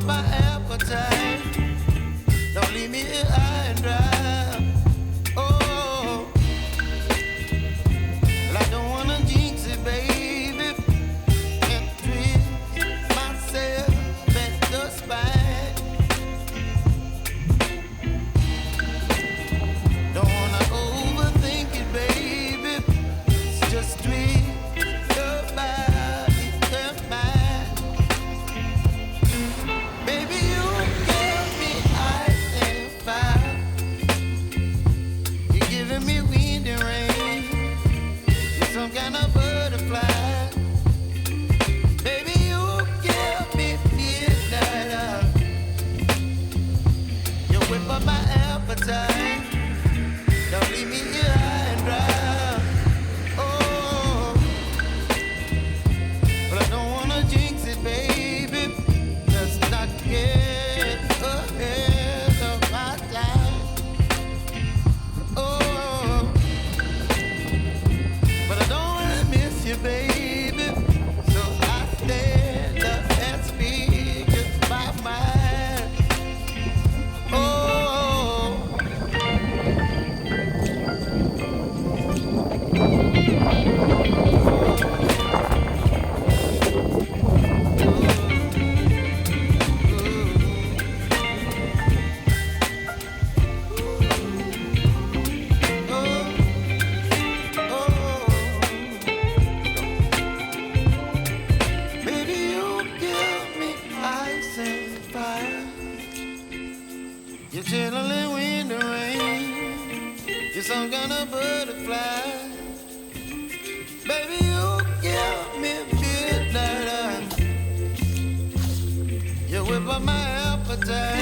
my appetite. Don't leave me here high and dry. Oh, well, I don't wanna jinx it, baby. Can't twist myself at the spine. Don't wanna overthink it, baby. It's just twist your body and mine. Baby, you give me ice and fire. You're giving me wind and rain. You're some kind of butterfly. Baby, you give me midnight. You whip up my appetite. Don't leave me here high and dry. Oh, but I don't wanna jinx it, baby. Let's not get ahead of my time. Oh, but I don't wanna miss you, baby. So I stand up and speak just my mind. Oh, baby, you give me ice and fire. You're chilling wind and rain. You're some kind of butterfly. Baby, you give me midnight. You whip up my appetite.